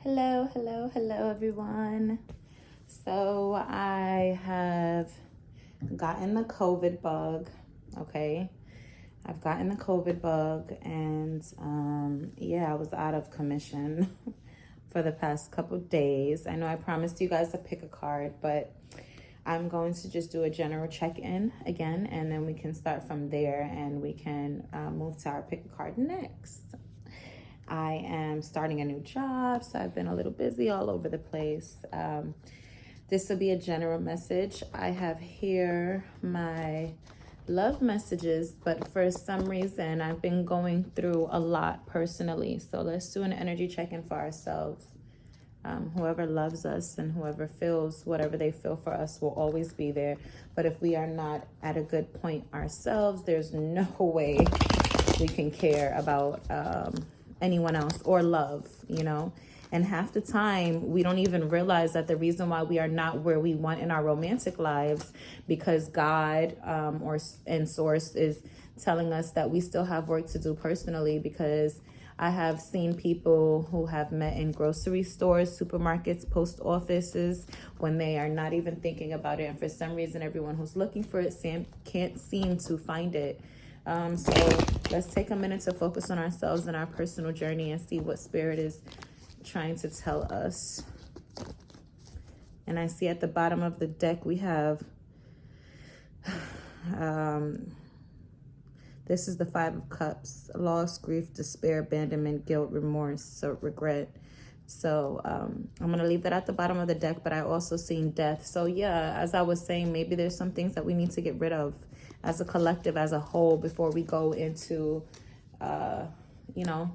Hello, everyone. So I have gotten the COVID bug, okay? I've gotten the COVID bug, and yeah, I was out of commission for the past couple days. I know I promised you guys to pick a card, but I'm going to just do a general check-in again, and then we can start from there, and we can move to our pick a card next. I am starting a new job, so I've been a little busy all over the place. This will be a general message. I have here my love messages, but for some reason, I've been going through a lot personally. So let's do an energy check-in for ourselves. Whoever loves us and whoever feels whatever they feel for us will always be there. But if we are not at a good point ourselves, there's no way we can care about anyone else or love, you know. And half the time we don't even realize that the reason why we are not where we want in our romantic lives, because God and source is telling us that we still have work to do personally. Because I have seen people who have met in grocery stores, supermarkets, post offices, when they are not even thinking about it, and for some reason everyone who's looking for it can't seem to find it. So let's take a minute to focus on ourselves and our personal journey and see what Spirit is trying to tell us. And I see at the bottom of the deck we have, this is the Five of Cups: loss, grief, despair, abandonment, guilt, remorse, so regret. So I'm going to leave that at the bottom of the deck, but I also seen death. So yeah, as I was saying, maybe there's some things that we need to get rid of as a collective, as a whole, before we go into,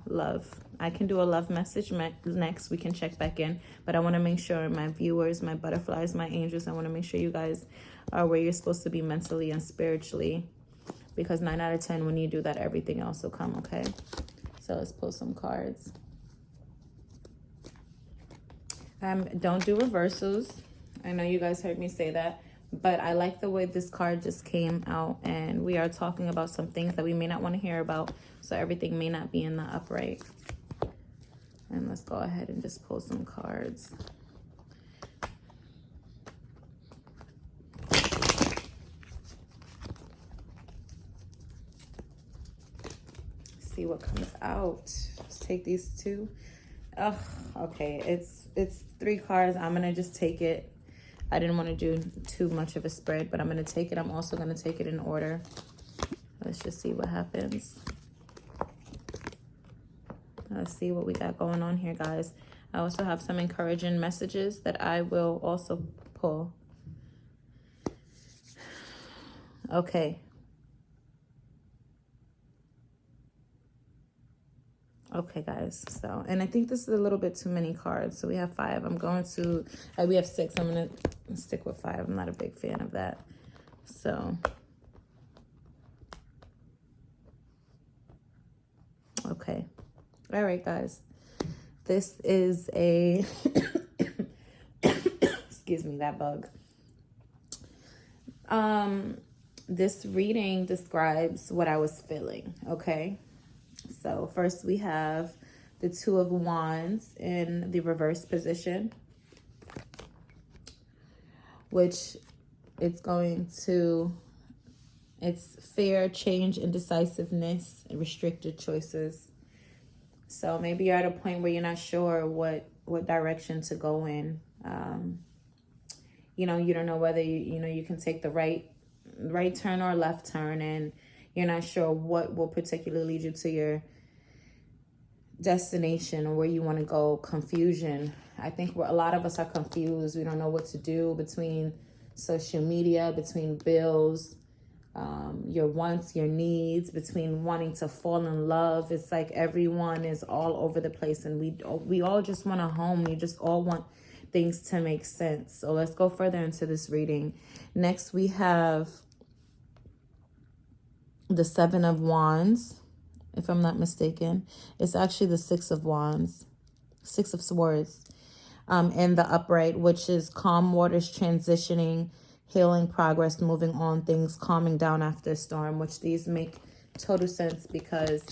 love. I can do a love message next. We can check back in, but I want to make sure my viewers, my butterflies, my angels, I want to make sure you guys are where you're supposed to be mentally and spiritually, because 9 out of 10, when you do that, everything else will come, okay? So let's pull some cards. Don't do reversals. I know you guys heard me say that, but I like the way this card just came out, and we are talking about some things that we may not want to hear about, so everything may not be in the upright. And let's go ahead and just pull some cards. See what comes out. Let's take these two. Oh, okay. It's 3 cards. I'm gonna just take it. I didn't want to do too much of a spread, but I'm gonna take it. I'm also gonna take it in order. Let's just see what happens. Let's see what we got going on here, guys. I also have some encouraging messages that I will also pull. Okay. Okay, guys. So, and I think this is a little bit too many cards. So we have 5. I'm going to, we have 6. I'm going to stick with 5. I'm not a big fan of that. So, okay. All right, guys. This is a, excuse me, that bug. This reading describes what I was feeling, okay? So first we have the 2 of Wands in the reverse position, which it's fear, change, indecisiveness, and restricted choices. So maybe you're at a point where you're not sure what direction to go in. You don't know whether you can take the right turn or left turn, and you're not sure what will particularly lead you to your destination or where you want to go. Confusion. I think a lot of us are confused. We don't know what to do between social media, between bills, your wants, your needs, between wanting to fall in love. It's like everyone is all over the place, and we all just want a home. We just all want things to make sense. So let's go further into this reading. Next, we have the 7 of Wands, if I'm not mistaken. It's actually the 6 of Wands, 6 of Swords, in the upright, which is calm waters, transitioning, healing, progress, moving on, things calming down after a storm, which these make total sense, because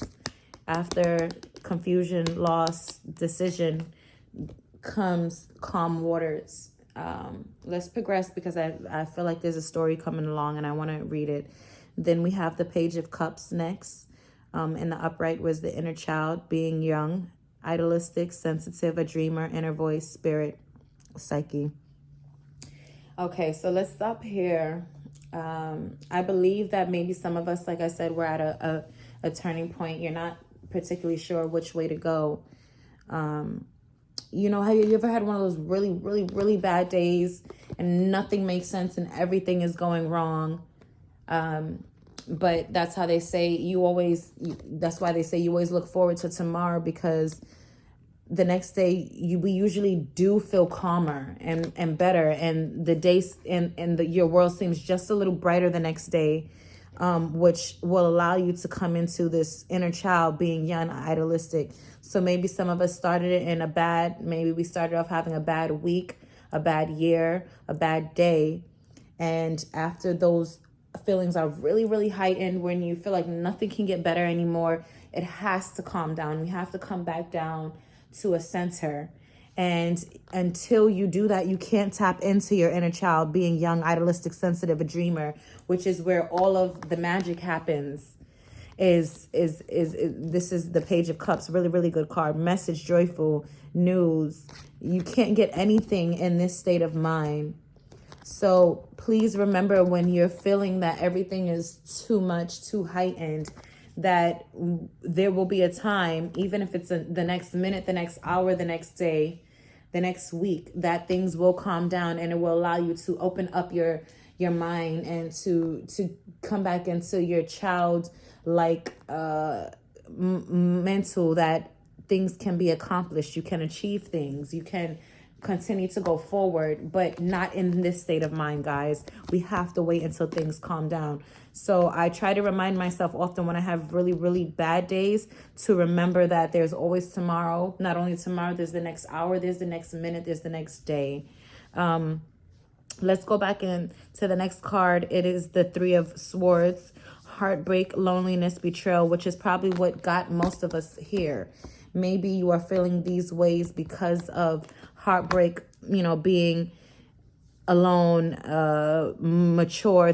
after confusion, loss, decision, comes calm waters. Let's progress because I feel like there's a story coming along and I want to read it. Then we have the Page of Cups next. In the upright was the inner child, being young, idealistic, sensitive, a dreamer, inner voice, spirit, psyche. Okay, so let's stop here. I believe that maybe some of us, like I said, we're at a turning point. You're not particularly sure which way to go. You know, have you ever had one of those really, really, really bad days and nothing makes sense and everything is going wrong? But that's how they say that's why they say you always look forward to tomorrow, because the next day we usually do feel calmer and better, and the days and your world seems just a little brighter the next day, which will allow you to come into this inner child being young, idealistic. So maybe some of us started it maybe we started off having a bad week, a bad year, a bad day. And after those feelings are really, really heightened, when you feel like nothing can get better anymore, it has to calm down. We have to come back down to a center. And until you do that, you can't tap into your inner child being young, idealistic, sensitive, a dreamer, which is where all of the magic happens. This is the Page of Cups, really, really good card. Message, joyful news. You can't get anything in this state of mind. So please remember, when you're feeling that everything is too much, too heightened, that there will be a time, even if it's the next minute, the next hour, the next day, the next week, that things will calm down, and it will allow you to open up your mind and to come back into your childlike mental, that things can be accomplished. You can achieve things. You can continue to go forward, but not in this state of mind, guys. We have to wait until things calm down. So I try to remind myself often when I have really, really bad days to remember that there's always tomorrow. Not only tomorrow, there's the next hour, there's the next minute, there's the next day. Let's go back into the next card. It is the Three of Swords. Heartbreak, loneliness, betrayal, which is probably what got most of us here. Maybe you are feeling these ways because of heartbreak, being alone, immature,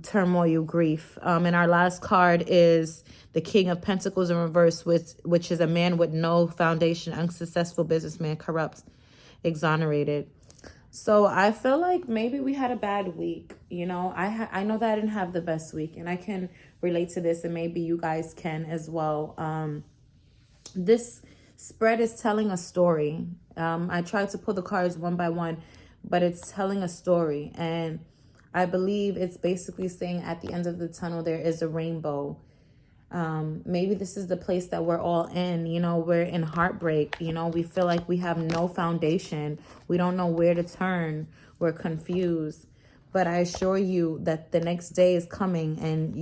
turmoil, grief. And our last card is the King of Pentacles in reverse, which is a man with no foundation, unsuccessful businessman, corrupt, exonerated. So I feel like maybe we had a bad week. I know that I didn't have the best week, and I can relate to this, and maybe you guys can as well. This spread is telling a story. I tried to pull the cards one by one, but it's telling a story. And I believe it's basically saying at the end of the tunnel, there is a rainbow. Maybe this is the place that we're all in. We're in heartbreak. We feel like we have no foundation. We don't know where to turn. We're confused. But I assure you that the next day is coming, and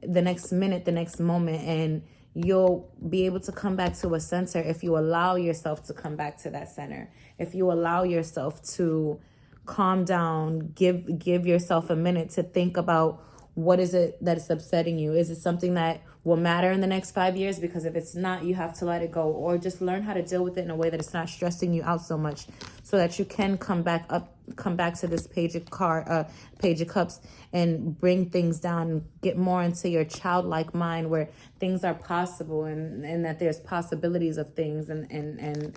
the next minute, the next moment, and you'll be able to come back to a center if you allow yourself to come back to that center. If you allow yourself to calm down, give yourself a minute to think about, what is it that is upsetting you? Is it something that will matter in the next 5 years? Because if it's not, you have to let it go, or just learn how to deal with it in a way that it's not stressing you out so much, so that you can come back to this Page of Cups and bring things down and get more into your childlike mind, where things are possible and that there's possibilities of things and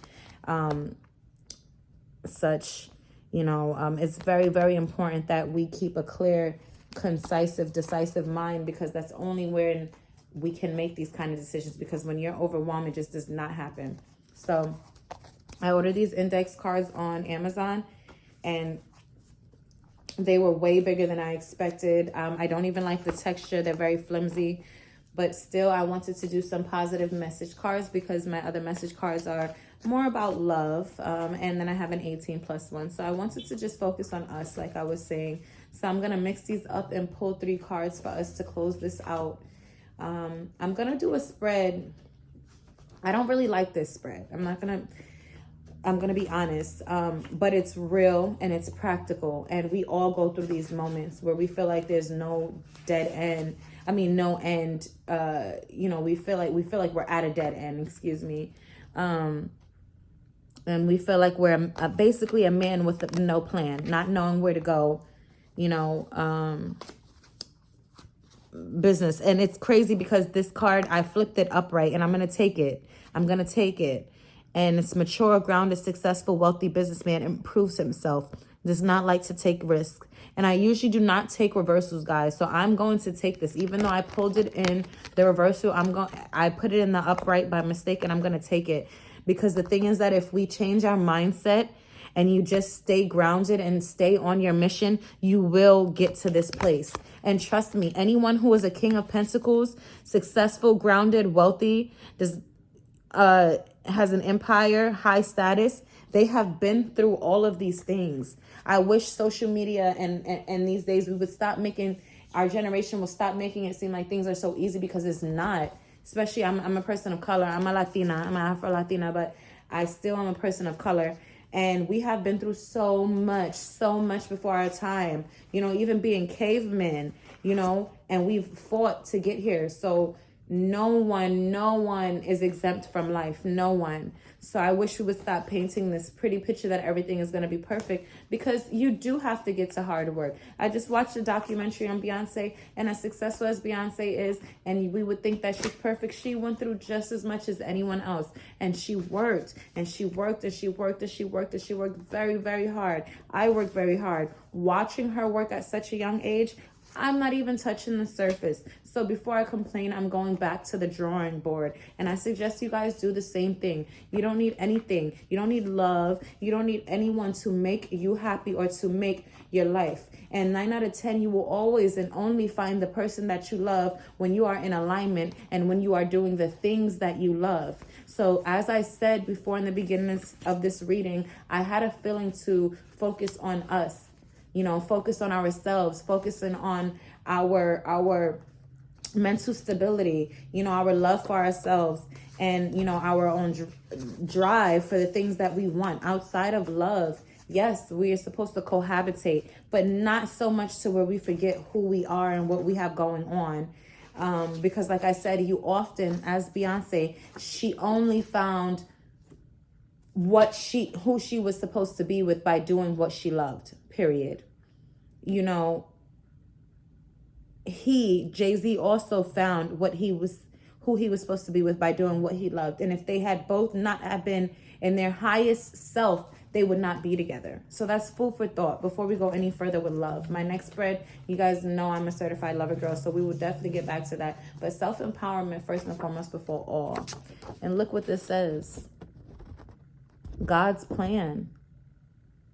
such. It's very, very important that we keep a clear, concise, decisive mind, because that's only when we can make these kind of decisions, because when you're overwhelmed, it just does not happen. So I ordered these index cards on Amazon, and they were way bigger than I expected. I don't even like the texture. They're very flimsy, but still I wanted to do some positive message cards, because my other message cards are more about love. And then I have an 18+ one. So I wanted to just focus on us, like I was saying. So I'm going to mix these up and pull 3 cards for us to close this out. I'm going to do a spread. I don't really like this spread. I'm going to be honest. But it's real and it's practical. And we all go through these moments where we feel like there's no dead end. No end. We feel like we're at a dead end, And we feel like we're basically a man with no plan, not knowing where to go, you know, business. And it's crazy because this card, I flipped it upright, and I'm going to take it. I'm going to take it. And it's mature, grounded, successful, wealthy businessman, improves himself, does not like to take risks. And I usually do not take reversals, guys. So I'm going to take this. Even though I pulled it in the reversal, I put it in the upright by mistake, and I'm going to take it. Because the thing is that if we change our mindset and you just stay grounded and stay on your mission, you will get to this place. And trust me, anyone who is a King of Pentacles, successful, grounded, wealthy, has an empire, high status, they have been through all of these things. I wish social media and these days we would stop making, our generation will stop making it seem like things are so easy, because it's not. Especially, I'm a person of color. I'm a Latina. I'm an Afro-Latina, but I still am a person of color. And we have been through so much before our time. You know, even being cavemen, you know, and we've fought to get here. So no one is exempt from life. No one. So I wish we would stop painting this pretty picture that everything is going to be perfect, because you do have to get to hard work. I just watched a documentary on Beyonce, and as successful as Beyonce is, and we would think that she's perfect, she went through just as much as anyone else. And she worked, and she worked, and she worked, and she worked, and she worked very, very hard. I worked very hard. Watching her work at such a young age, I'm not even touching the surface. So before I complain, I'm going back to the drawing board. And I suggest you guys do the same thing. You don't need anything. You don't need love. You don't need anyone to make you happy or to make your life. And 9 out of 10, you will always and only find the person that you love when you are in alignment and when you are doing the things that you love. So as I said before in the beginning of this reading, I had a feeling to focus on us. You know, focus on ourselves, focusing on our mental stability, you know, our love for ourselves, and, you know, our own drive for the things that we want outside of love. Yes, we are supposed to cohabitate, but not so much to where we forget who we are and what we have going on. Because like I said, you often, as Beyonce, she only found who she was supposed to be with by doing what she loved, period. You know, Jay-Z also found who he was supposed to be with by doing what he loved. And if they had both not have been in their highest self, they would not be together. So that's food for thought before we go any further with love. My next spread, you guys know I'm a certified lover girl, so we will definitely get back to that. But self-empowerment first and foremost before all. And look what this says. God's plan.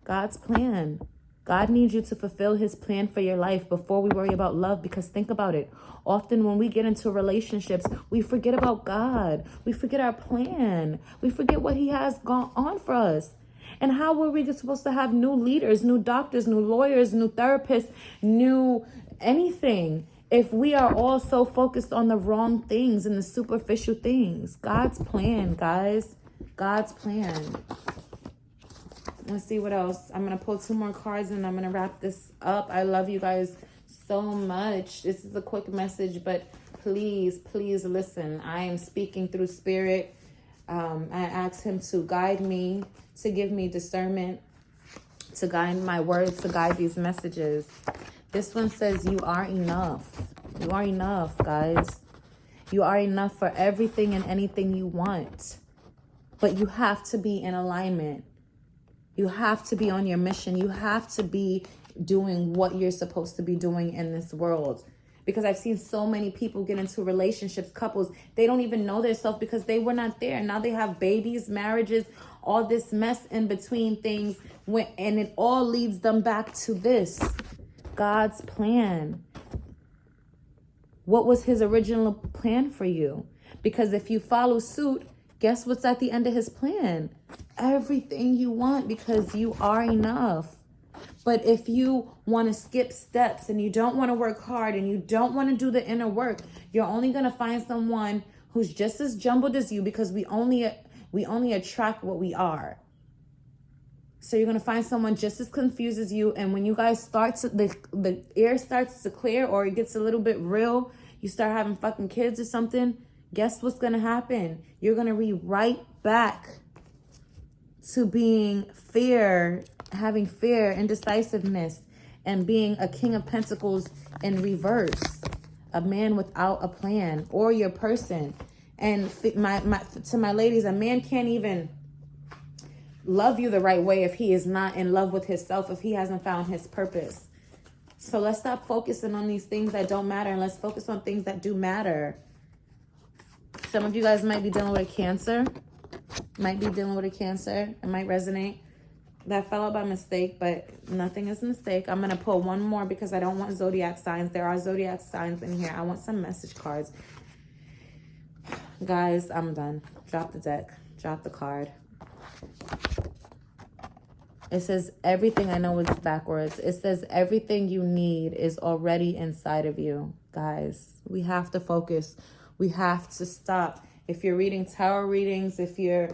God's plan. God needs you to fulfill his plan for your life before we worry about love, because think about it. Often when we get into relationships, we forget about God. We forget our plan. We forget what he has gone on for us. And how were we supposed to have new leaders, new doctors, new lawyers, new therapists, new anything, if we are all so focused on the wrong things and the superficial things? God's plan, guys. God's plan. Let's see what else. I'm going to pull 2 more cards and I'm going to wrap this up. I love you guys so much. This is a quick message, but please, please listen. I am speaking through spirit. I ask him to guide me, to give me discernment, to guide my words, to guide these messages. This one says you are enough. You are enough, guys. You are enough for everything and anything you want. But you have to be in alignment. You have to be on your mission. You have to be doing what you're supposed to be doing in this world. Because I've seen so many people get into relationships, couples, they don't even know themselves because they were not there. Now they have babies, marriages, all this mess in between things. And it all leads them back to this. God's plan. What was his original plan for you? Because if you follow suit, guess what's at the end of his plan? Everything you want, because you are enough. But if you want to skip steps and you don't want to work hard and you don't want to do the inner work, you're only going to find someone who's just as jumbled as you, because we only attract what we are. So you're going to find someone just as confused as you. And when you guys start to, the air starts to clear, or it gets a little bit real, you start having fucking kids or something, guess what's going to happen? You're going to rewrite back to being having fear, indecisiveness, and being a King of Pentacles in reverse, a man without a plan, or your person. And to my ladies, a man can't even love you the right way if he is not in love with himself, if he hasn't found his purpose. So let's stop focusing on these things that don't matter, and let's focus on things that do matter. Some of you guys might be dealing with a Cancer. It might resonate. That fell out by mistake, but nothing is a mistake. I'm going to pull one more because I don't want zodiac signs. There are zodiac signs in here. I want some message cards. Guys, I'm done. Drop the deck. Drop the card. It says everything. I know it's backwards. It says everything you need is already inside of you. Guys, we have to focus. We have to stop. If you're reading tarot readings, if you're,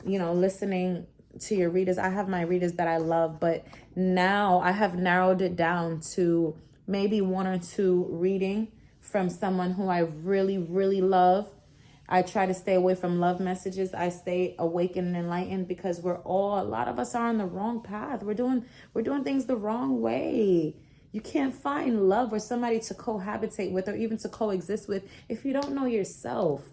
listening to your readers, I have my readers that I love, but now I have narrowed it down to maybe 1 or 2 reading from someone who I really, really love. I try to stay away from love messages. I stay awakened and enlightened because a lot of us are on the wrong path. We're doing things the wrong way. You can't find love or somebody to cohabitate with or even to coexist with if you don't know yourself,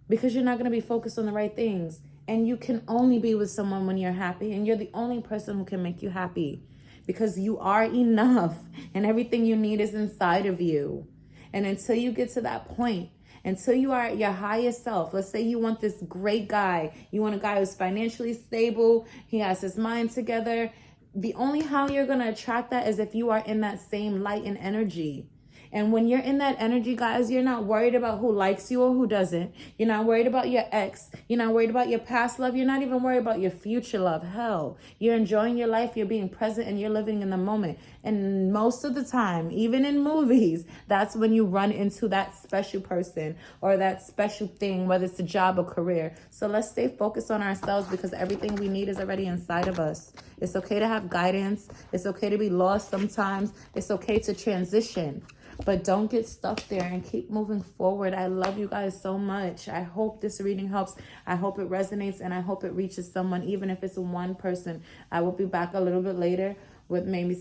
because you're not going to be focused on the right things. And you can only be with someone when you're happy, and you're the only person who can make you happy, because you are enough and everything you need is inside of you. And until you get to that point, until you are at your highest self, let's say you want this great guy, you want a guy who's financially stable, he has his mind together. The only how you're going to attract that is if you are in that same light and energy. And when you're in that energy, guys, you're not worried about who likes you or who doesn't. You're not worried about your ex. You're not worried about your past love. You're not even worried about your future love. Hell, you're enjoying your life. You're being present and you're living in the moment. And most of the time, even in movies, that's when you run into that special person or that special thing, whether it's a job or career. So let's stay focused on ourselves, because everything we need is already inside of us. It's okay to have guidance. It's okay to be lost sometimes. It's okay to transition. But don't get stuck there and keep moving forward. I love you guys so much. I hope this reading helps. I hope it resonates, and I hope it reaches someone, even if it's one person. I will be back a little bit later with maybe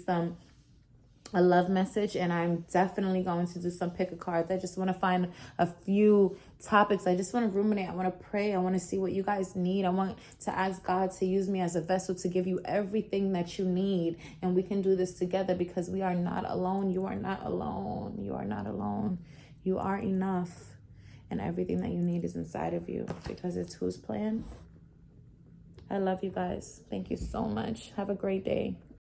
a love message, and I'm definitely going to do some pick a cards. I just want to find a few topics. I just want to ruminate. I want to pray. I want to see what you guys need. I want to ask God to use me as a vessel to give you everything that you need, and we can do this together, because we are not alone. You are not alone. You are not alone. You are enough, and everything that you need is inside of you, because it's whose plan? I love you guys. Thank you so much. Have a great day.